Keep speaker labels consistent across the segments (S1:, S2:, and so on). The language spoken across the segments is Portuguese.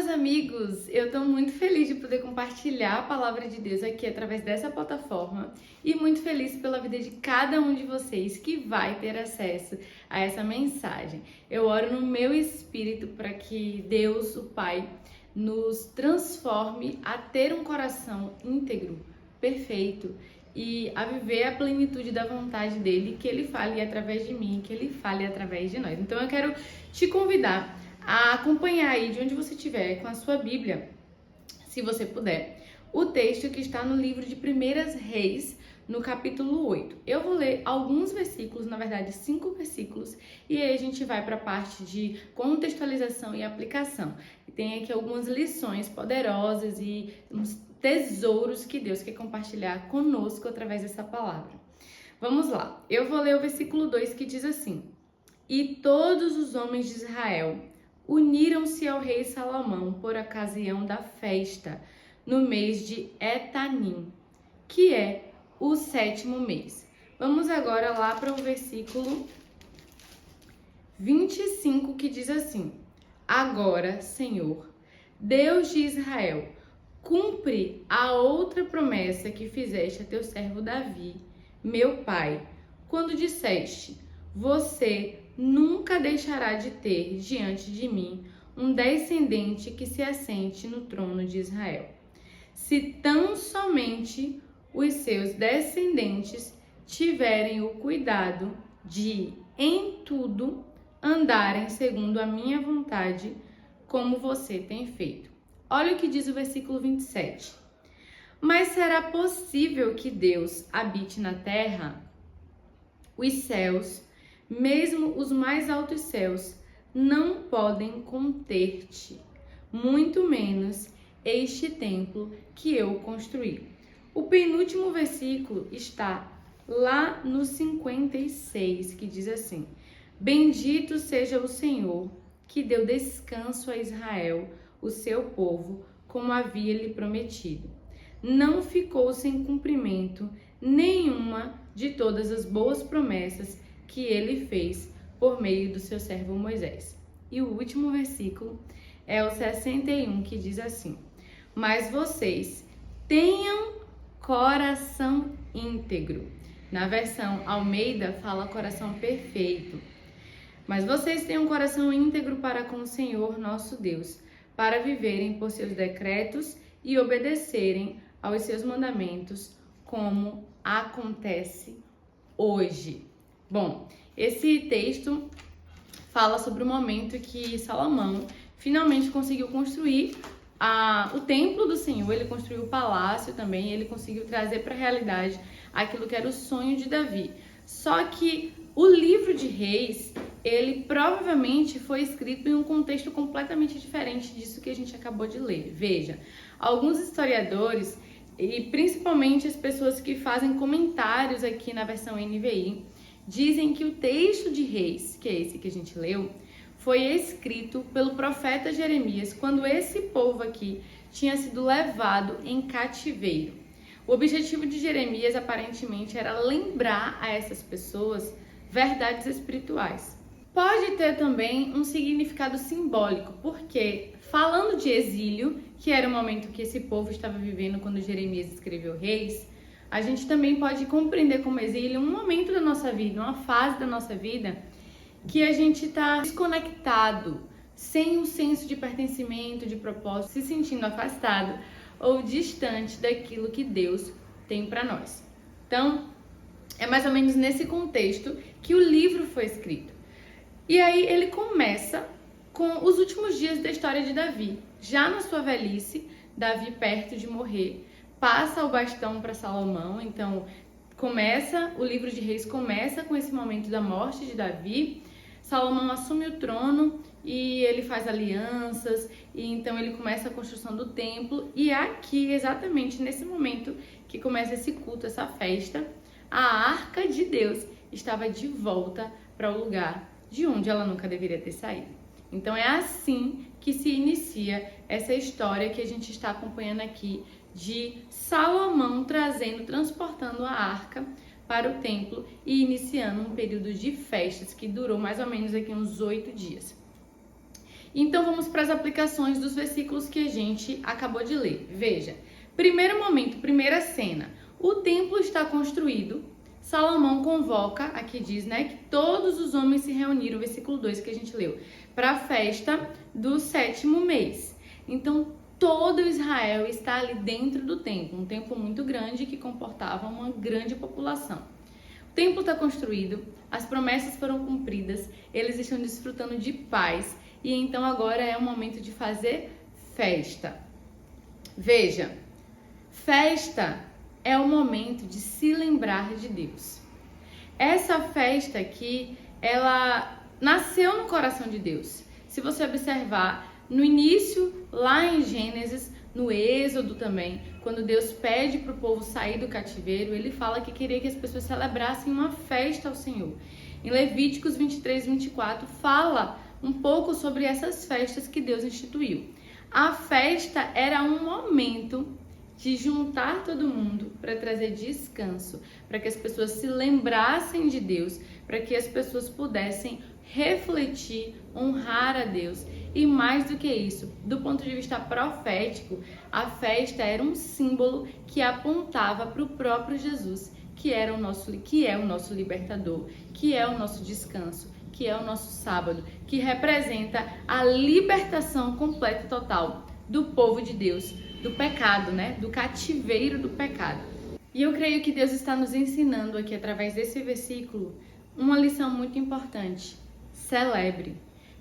S1: meus amigos! Eu estou muito feliz de poder compartilhar a palavra de Deus aqui através dessa plataforma e muito feliz pela vida de cada um de vocês que vai ter acesso a essa mensagem. Eu oro no meu espírito para que Deus, o Pai, nos transforme a ter um coração íntegro, perfeito e a viver a plenitude da vontade dele, que ele fale através de mim, que ele fale através de nós. Então eu quero te convidar a acompanhar aí de onde você estiver com a sua Bíblia, se você puder, o texto que está no livro de 1 Reis, no capítulo 8. Eu vou ler alguns versículos, na verdade 5 versículos, e aí a gente vai para a parte de contextualização e aplicação. E tem aqui algumas lições poderosas e uns tesouros que Deus quer compartilhar conosco através dessa palavra. Vamos lá, eu vou ler o versículo 2 que diz assim: E todos os homens de Israel uniram-se ao rei Salomão por ocasião da festa, no mês de Etanim, que é o 7º mês. Vamos agora lá para o versículo 25, que diz assim: Agora, Senhor, Deus de Israel, cumpre a outra promessa que fizeste a teu servo Davi, meu pai, quando disseste: Você nunca deixará de ter diante de mim um descendente que se assente no trono de Israel, se tão somente os seus descendentes tiverem o cuidado de, em tudo, andarem segundo a minha vontade, como você tem feito. Olha o que diz o versículo 27. Mas será possível que Deus habite na terra? Os céus, mesmo os mais altos céus, não podem conter-te, muito menos este templo que eu construí. O penúltimo versículo está lá no 56, que diz assim: Bendito seja o Senhor, que deu descanso a Israel, o seu povo, como havia lhe prometido. Não ficou sem cumprimento nenhuma de todas as boas promessas que ele fez por meio do seu servo Moisés. E o último versículo é o 61, que diz assim: Mas vocês tenham coração íntegro. Na versão Almeida fala coração perfeito. Mas vocês têm um coração íntegro para com o Senhor nosso Deus, para viverem por seus decretos e obedecerem aos seus mandamentos, como acontece hoje. Bom, esse texto fala sobre o momento que Salomão finalmente conseguiu construir o templo do Senhor. Ele construiu o palácio também, ele conseguiu trazer para a realidade aquilo que era o sonho de Davi. Só que o livro de Reis, ele provavelmente foi escrito em um contexto completamente diferente disso que a gente acabou de ler. Veja, alguns historiadores, e principalmente as pessoas que fazem comentários aqui na versão NVI, dizem que o texto de Reis, que é esse que a gente leu, foi escrito pelo profeta Jeremias quando esse povo aqui tinha sido levado em cativeiro. O objetivo de Jeremias aparentemente era lembrar a essas pessoas verdades espirituais. Pode ter também um significado simbólico, porque falando de exílio, que era o momento que esse povo estava vivendo quando Jeremias escreveu Reis, a gente também pode compreender como exílio um momento da nossa vida, uma fase da nossa vida que a gente está desconectado, sem um senso de pertencimento, de propósito, se sentindo afastado ou distante daquilo que Deus tem para nós. Então, é mais ou menos nesse contexto que o livro foi escrito. E aí ele começa com os últimos dias da história de Davi. Já na sua velhice, Davi perto de morrer, passa o bastão para Salomão. Então, o livro de Reis começa com esse momento da morte de Davi. Salomão assume o trono e ele faz alianças, e então ele começa a construção do templo. E aqui, exatamente nesse momento que começa esse culto, essa festa, a Arca de Deus estava de volta para o lugar de onde ela nunca deveria ter saído. Então é assim que se inicia essa história que a gente está acompanhando aqui de Salomão transportando a arca para o templo e iniciando um período de festas que durou mais ou menos aqui uns 8 dias. Então vamos para as aplicações dos versículos que a gente acabou de ler. Veja, primeiro momento, primeira cena, o templo está construído, Salomão convoca, aqui diz, né, que todos os homens se reuniram, versículo 2 que a gente leu, para a festa do 7º mês. Então todo Israel está ali dentro do templo, um templo muito grande que comportava uma grande população. O templo está construído, as promessas foram cumpridas, eles estão desfrutando de paz e então agora é o momento de fazer festa. Veja, festa é o momento de se lembrar de Deus. Essa festa aqui, ela nasceu no coração de Deus. Se você observar, no início, lá em Gênesis, no Êxodo também, quando Deus pede para o povo sair do cativeiro, ele fala que queria que as pessoas celebrassem uma festa ao Senhor. Em Levíticos 23, 24, fala um pouco sobre essas festas que Deus instituiu. A festa era um momento de juntar todo mundo para trazer descanso, para que as pessoas se lembrassem de Deus, para que as pessoas pudessem refletir, honrar a Deus. E mais do que isso, do ponto de vista profético, a festa era um símbolo que apontava para o próprio Jesus, que é o nosso libertador, que é o nosso descanso, que é o nosso sábado, que representa a libertação completa e total do povo de Deus, do pecado, né? Do cativeiro do pecado. E eu creio que Deus está nos ensinando aqui, através desse versículo, uma lição muito importante. Celebre,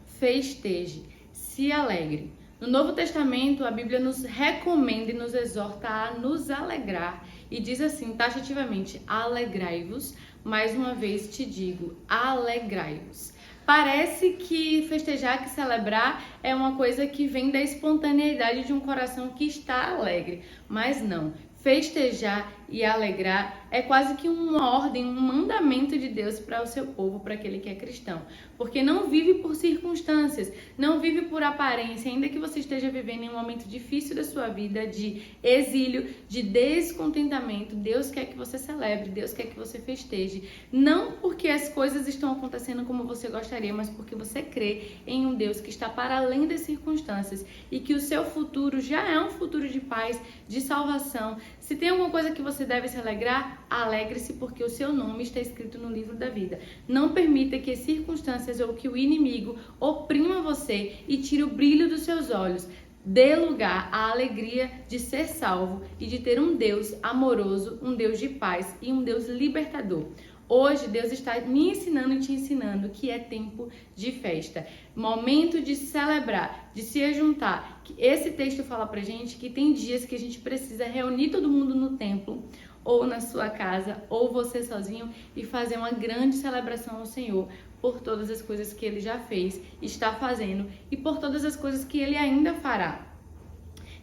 S1: festeje, se alegre. No Novo Testamento, a Bíblia nos recomenda e nos exorta a nos alegrar. E diz assim, taxativamente, alegrai-vos. Mais uma vez te digo, alegrai-vos. Parece que festejar, que celebrar é uma coisa que vem da espontaneidade de um coração que está alegre. Mas não. Festejar e alegrar é quase que uma ordem, um mandamento de Deus para o seu povo, para aquele que é cristão. Porque não vive por circunstâncias, não vive por aparência, ainda que você esteja vivendo em um momento difícil da sua vida, de exílio, de descontentamento. Deus quer que você celebre, Deus quer que você festeje. Não porque as coisas estão acontecendo como você gostaria, mas porque você crê em um Deus que está para além das circunstâncias e que o seu futuro já é um futuro de paz, de salvação. Se tem alguma coisa que você deve se alegrar, alegre-se porque o seu nome está escrito no livro da vida. Não permita que as circunstâncias ou que o inimigo oprima você e tire o brilho dos seus olhos. Dê lugar à alegria de ser salvo e de ter um Deus amoroso, um Deus de paz e um Deus libertador. Hoje Deus está me ensinando e te ensinando que é tempo de festa, momento de celebrar, de se ajuntar. Esse texto fala pra gente que tem dias que a gente precisa reunir todo mundo no templo, ou na sua casa, ou você sozinho, e fazer uma grande celebração ao Senhor por todas as coisas que Ele já fez, está fazendo, e por todas as coisas que Ele ainda fará.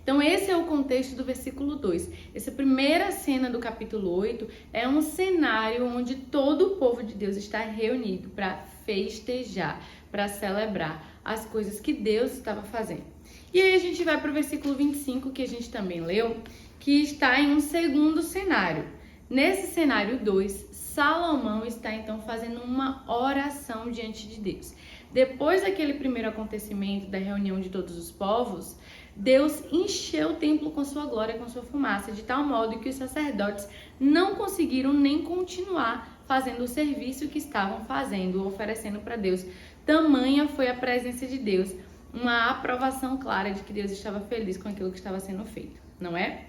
S1: Então esse é o contexto do versículo 2. Essa primeira cena do capítulo 8 é um cenário onde todo o povo de Deus está reunido para festejar, para celebrar as coisas que Deus estava fazendo. E aí a gente vai para o versículo 25, que a gente também leu, que está em um segundo cenário. Nesse cenário 2, Salomão está então fazendo uma oração diante de Deus. Depois daquele primeiro acontecimento da reunião de todos os povos, Deus encheu o templo com sua glória, com sua fumaça, de tal modo que os sacerdotes não conseguiram nem continuar fazendo o serviço que estavam fazendo, oferecendo para Deus. Tamanha foi a presença de Deus, uma aprovação clara de que Deus estava feliz com aquilo que estava sendo feito, não é?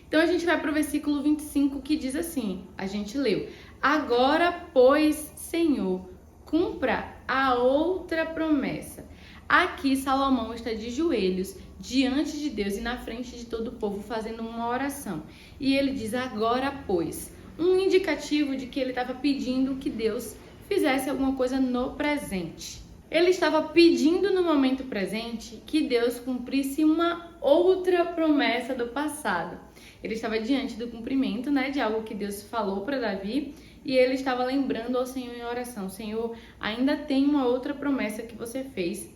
S1: Então a gente vai para o versículo 25 que diz assim, a gente leu: agora, pois, Senhor, cumpra a outra promessa. Aqui Salomão está de joelhos diante de Deus e na frente de todo o povo fazendo uma oração. E ele diz agora, pois, um indicativo de que ele estava pedindo que Deus fizesse alguma coisa no presente. Ele estava pedindo no momento presente que Deus cumprisse uma outra promessa do passado. Ele estava diante do cumprimento, de algo que Deus falou para Davi, e ele estava lembrando ao Senhor em oração: Senhor, ainda tem uma outra promessa que você fez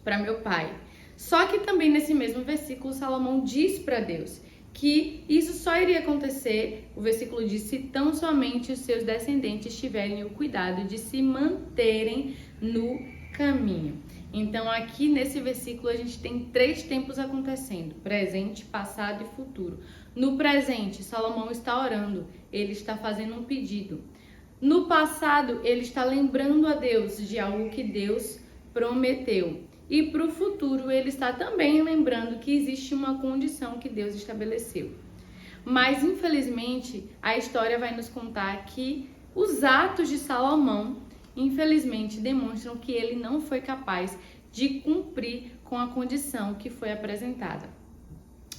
S1: para meu pai. Só que também nesse mesmo versículo, Salomão diz para Deus que isso só iria acontecer, o versículo diz, se tão somente os seus descendentes tiverem o cuidado de se manterem no caminho. Então aqui nesse versículo a gente tem 3 tempos acontecendo: presente, passado e futuro. No presente, Salomão está orando, ele está fazendo um pedido. No passado, ele está lembrando a Deus de algo que Deus prometeu. E para o futuro, ele está também lembrando que existe uma condição que Deus estabeleceu. Mas, infelizmente, a história vai nos contar que os atos de Salomão, infelizmente, demonstram que ele não foi capaz de cumprir com a condição que foi apresentada.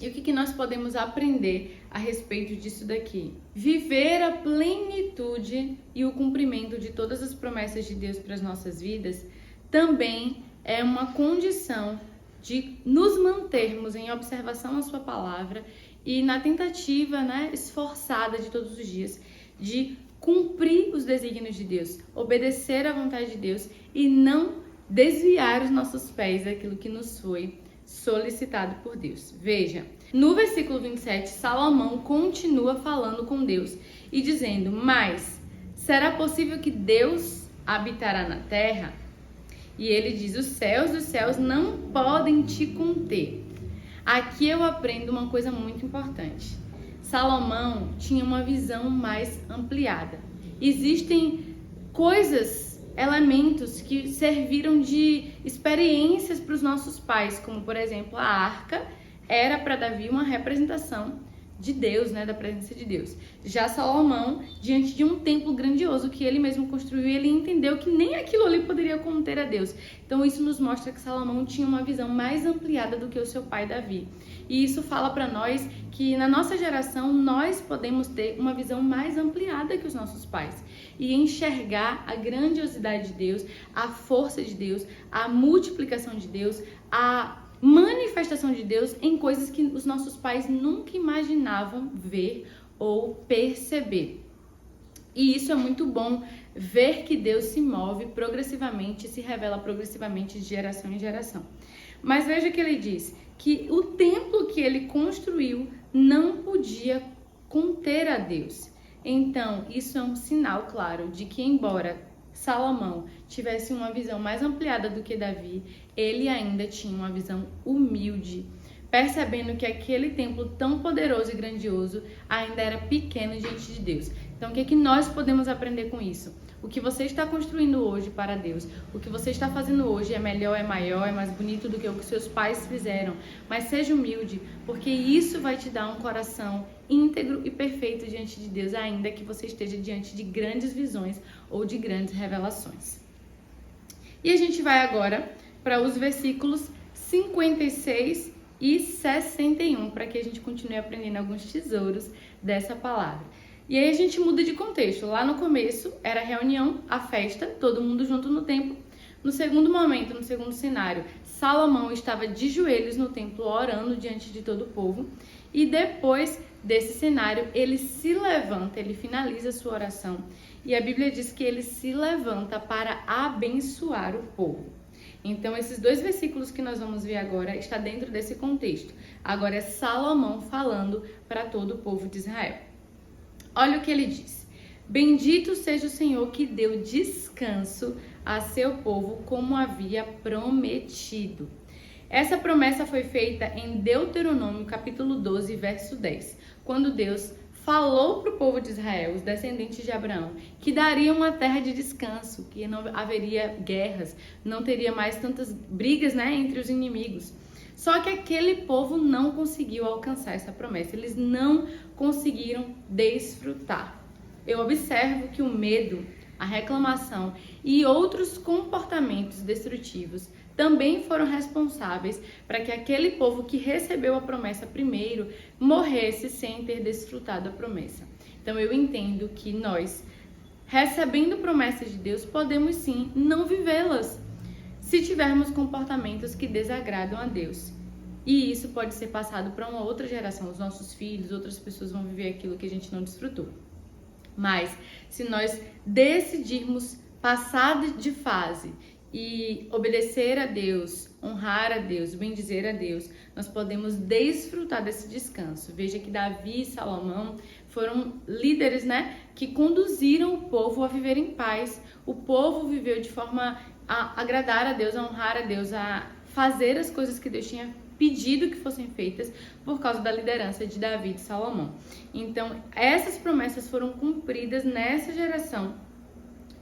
S1: E o que nós podemos aprender a respeito disso daqui? Viver a plenitude e o cumprimento de todas as promessas de Deus para as nossas vidas também é uma condição de nos mantermos em observação à sua palavra e na tentativa, esforçada de todos os dias de cumprir os desígnios de Deus, obedecer à vontade de Deus e não desviar os nossos pés daquilo que nos foi solicitado por Deus. Veja, no versículo 27, Salomão continua falando com Deus e dizendo: mas será possível que Deus habitará na terra? E ele diz: os céus dos céus não podem te conter. Aqui eu aprendo uma coisa muito importante. Salomão tinha uma visão mais ampliada. Existem coisas, elementos que serviram de experiências para os nossos pais, como por exemplo a arca era para Davi uma representação de Deus, da presença de Deus. Já Salomão, diante de um templo grandioso que ele mesmo construiu, ele entendeu que nem aquilo ali poderia conter a Deus. Então isso nos mostra que Salomão tinha uma visão mais ampliada do que o seu pai Davi. E isso fala para nós que na nossa geração nós podemos ter uma visão mais ampliada que os nossos pais e enxergar a grandiosidade de Deus, a força de Deus, a multiplicação de Deus, a manifestação de Deus em coisas que os nossos pais nunca imaginavam ver ou perceber. E isso é muito bom, ver que Deus se move progressivamente, se revela progressivamente de geração em geração. Mas veja que ele diz que o templo que ele construiu não podia conter a Deus. Então, isso é um sinal claro de que, embora Salomão tivesse uma visão mais ampliada do que Davi, ele ainda tinha uma visão humilde, percebendo que aquele templo tão poderoso e grandioso ainda era pequeno diante de Deus. Então, o que nós podemos aprender com isso? O que você está construindo hoje para Deus, o que você está fazendo hoje é melhor, é maior, é mais bonito do que o que seus pais fizeram. Mas seja humilde, porque isso vai te dar um coração íntegro e perfeito diante de Deus, ainda que você esteja diante de grandes visões ou de grandes revelações. E a gente vai agora para os versículos 56 e 61, para que a gente continue aprendendo alguns tesouros dessa palavra. E aí a gente muda de contexto. Lá no começo era a reunião, a festa, todo mundo junto no templo. No segundo momento, no segundo cenário, Salomão estava de joelhos no templo orando diante de todo o povo. E depois desse cenário, ele se levanta, ele finaliza a sua oração. E a Bíblia diz que ele se levanta para abençoar o povo. Então, esses 2 versículos que nós vamos ver agora está dentro desse contexto. Agora é Salomão falando para todo o povo de Israel. Olha o que ele diz: bendito seja o Senhor que deu descanso a seu povo como havia prometido. Essa promessa foi feita em Deuteronômio capítulo 12, verso 10, quando Deus falou para o povo de Israel, os descendentes de Abraão, que daria uma terra de descanso, que não haveria guerras, não teria mais tantas brigas, entre os inimigos. Só que aquele povo não conseguiu alcançar essa promessa, eles não conseguiram desfrutar. Eu observo que o medo, a reclamação e outros comportamentos destrutivos também foram responsáveis para que aquele povo que recebeu a promessa primeiro morresse sem ter desfrutado a promessa. Então eu entendo que nós, recebendo promessas de Deus, podemos sim não vivê-las se tivermos comportamentos que desagradam a Deus. E isso pode ser passado para uma outra geração, os nossos filhos, outras pessoas vão viver aquilo que a gente não desfrutou. Mas se nós decidirmos passar de fase e obedecer a Deus, honrar a Deus, bendizer a Deus, nós podemos desfrutar desse descanso. Veja que Davi e Salomão foram líderes, que conduziram o povo a viver em paz. O povo viveu de forma a agradar a Deus, a honrar a Deus, a fazer as coisas que Deus tinha pedido que fossem feitas por causa da liderança de Davi e de Salomão. Então, essas promessas foram cumpridas nessa geração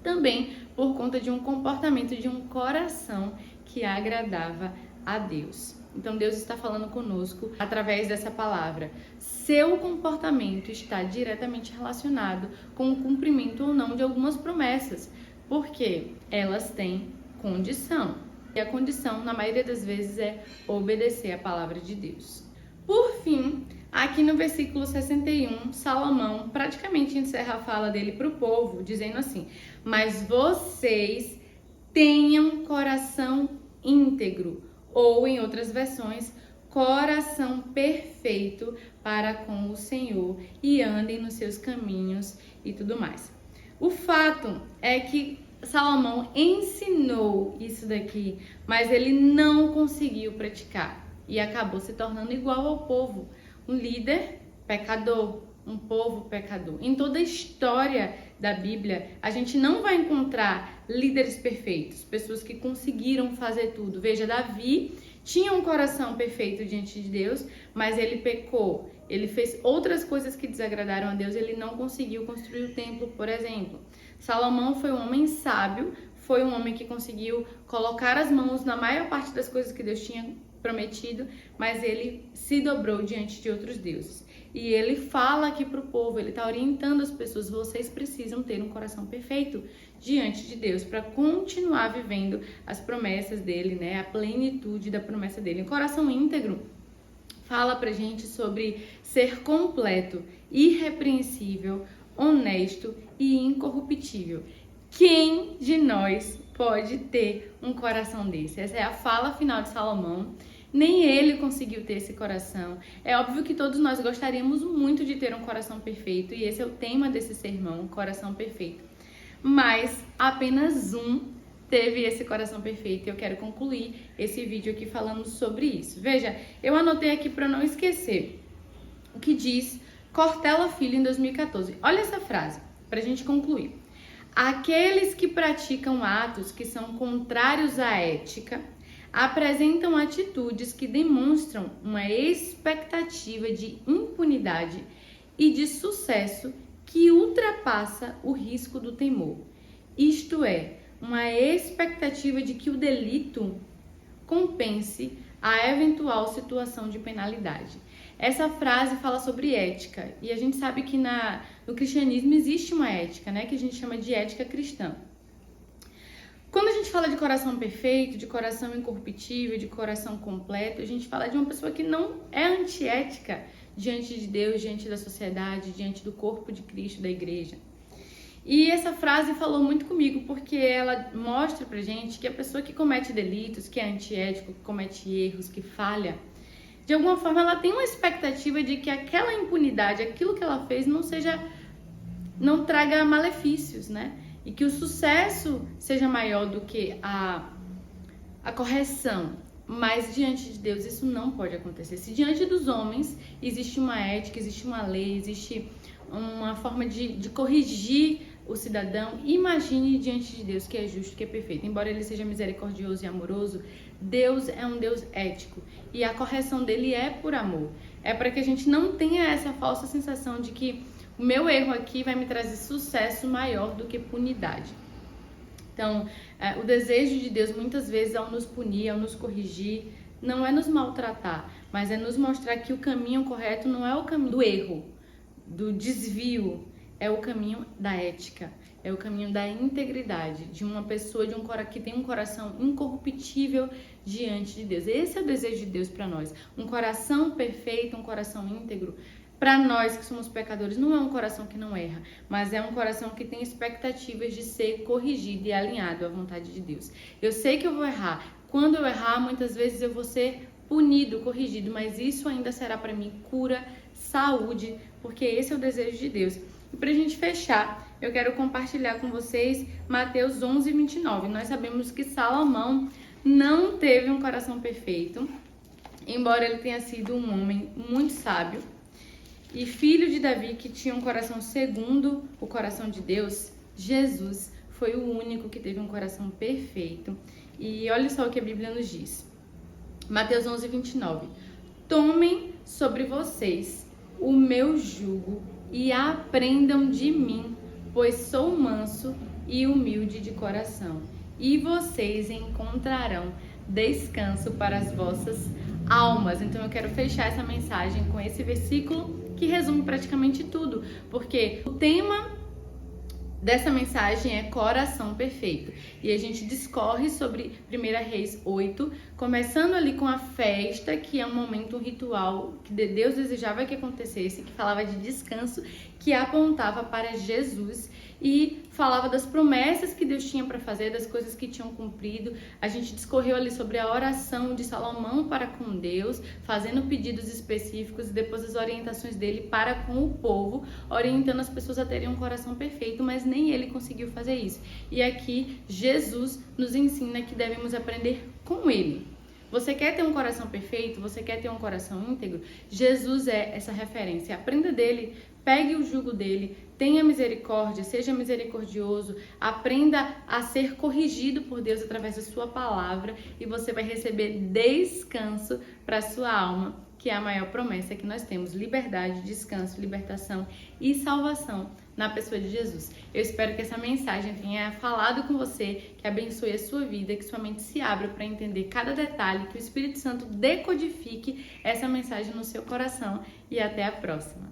S1: também por conta de um comportamento, de um coração que agradava a Deus. Então, Deus está falando conosco através dessa palavra. Seu comportamento está diretamente relacionado com o cumprimento ou não de algumas promessas, porque elas têm condição. E a condição, na maioria das vezes, é obedecer a palavra de Deus. Por fim, aqui no versículo 61, Salomão praticamente encerra a fala dele para o povo, dizendo assim: mas vocês tenham coração íntegro, ou em outras versões, coração perfeito para com o Senhor, e andem nos seus caminhos e tudo mais. O fato é que Salomão ensinou isso daqui, mas ele não conseguiu praticar e acabou se tornando igual ao povo, um líder pecador, um povo pecador. Em toda a história da Bíblia, a gente não vai encontrar líderes perfeitos, pessoas que conseguiram fazer tudo. Veja, Davi tinha um coração perfeito diante de Deus, mas ele pecou. Ele fez outras coisas que desagradaram a Deus, ele não conseguiu construir o templo, por exemplo. Salomão foi um homem sábio, foi um homem que conseguiu colocar as mãos na maior parte das coisas que Deus tinha prometido, mas ele se dobrou diante de outros deuses. E ele fala aqui para o povo, ele está orientando as pessoas: vocês precisam ter um coração perfeito diante de Deus para continuar vivendo as promessas dele, né? A plenitude da promessa dele. Um coração íntegro fala pra gente sobre ser completo, irrepreensível, honesto e incorruptível. Quem de nós pode ter um coração desse? Essa é a fala final de Salomão. Nem ele conseguiu ter esse coração. É óbvio que todos nós gostaríamos muito de ter um coração perfeito, e esse é o tema desse sermão, coração perfeito. Mas apenas um teve esse coração perfeito, e eu quero concluir esse vídeo aqui falando sobre isso. Veja, eu anotei aqui para não esquecer o que diz Cortella Filho em 2014. Olha essa frase, para a gente concluir. Aqueles que praticam atos que são contrários à ética apresentam atitudes que demonstram uma expectativa de impunidade e de sucesso que ultrapassa o risco do temor. Isto é, uma expectativa de que o delito compense a eventual situação de penalidade. Essa frase fala sobre ética, e a gente sabe que no cristianismo existe uma ética, né, que a gente chama de ética cristã. Quando a gente fala de coração perfeito, de coração incorruptível, de coração completo, a gente fala de uma pessoa que não é antiética diante de Deus, diante da sociedade, diante do corpo de Cristo, da igreja. E essa frase falou muito comigo, porque ela mostra pra gente que a pessoa que comete delitos, que é antiético, que comete erros, que falha, de alguma forma ela tem uma expectativa de que aquela impunidade, aquilo que ela fez, não traga malefícios, né? E que o sucesso seja maior do que a correção. Mas diante de Deus isso não pode acontecer. Se diante dos homens existe uma ética, existe uma lei, existe uma forma de corrigir o cidadão, imagine diante de Deus, que é justo, que é perfeito. Embora ele seja misericordioso e amoroso, Deus é um Deus ético, e a correção dele é por amor. É para que a gente não tenha essa falsa sensação de que o meu erro aqui vai me trazer sucesso maior do que punidade. Então, o desejo de Deus muitas vezes ao nos punir, ao nos corrigir, não é nos maltratar, mas é nos mostrar que o caminho correto não é o caminho do erro, do desvio, é o caminho da ética, é o caminho da integridade, de uma pessoa que tem um coração incorruptível diante de Deus. Esse é o desejo de Deus para nós, um coração perfeito, um coração íntegro. Para nós que somos pecadores, não é um coração que não erra, mas é um coração que tem expectativas de ser corrigido e alinhado à vontade de Deus. Eu sei que eu vou errar. Quando eu errar, muitas vezes eu vou ser punido, corrigido, mas isso ainda será para mim cura, saúde, porque esse é o desejo de Deus. E para a gente fechar, eu quero compartilhar com vocês Mateus 11:29. Nós sabemos que Salomão não teve um coração perfeito, embora ele tenha sido um homem muito sábio e filho de Davi, que tinha um coração segundo o coração de Deus. Jesus foi o único que teve um coração perfeito. E olha só o que a Bíblia nos diz. Mateus 11:29. Tomem sobre vocês o meu jugo e aprendam de mim, pois sou manso e humilde de coração, e vocês encontrarão descanso para as vossas almas. Então eu quero fechar essa mensagem com esse versículo que resume praticamente tudo, porque o tema dessa mensagem é coração perfeito. E a gente discorre sobre 1 Reis 8, começando ali com a festa, que é um momento, um ritual que Deus desejava que acontecesse, que falava de descanso, que apontava para Jesus e falava das promessas que Deus tinha para fazer, das coisas que tinham cumprido. A gente discorreu ali sobre a oração de Salomão para com Deus, fazendo pedidos específicos e depois as orientações dele para com o povo, orientando as pessoas a terem um coração perfeito, mas nem ele conseguiu fazer isso. E aqui Jesus nos ensina que devemos aprender com ele. Você quer ter um coração perfeito? Você quer ter um coração íntegro? Jesus é essa referência. Aprenda dele, pegue o jugo dele, tenha misericórdia, seja misericordioso, aprenda a ser corrigido por Deus através da sua palavra e você vai receber descanso para a sua alma, que é a maior promessa que nós temos: liberdade, descanso, libertação e salvação na pessoa de Jesus. Eu espero que essa mensagem tenha falado com você, que abençoe a sua vida, que sua mente se abra para entender cada detalhe, que o Espírito Santo decodifique essa mensagem no seu coração e até a próxima.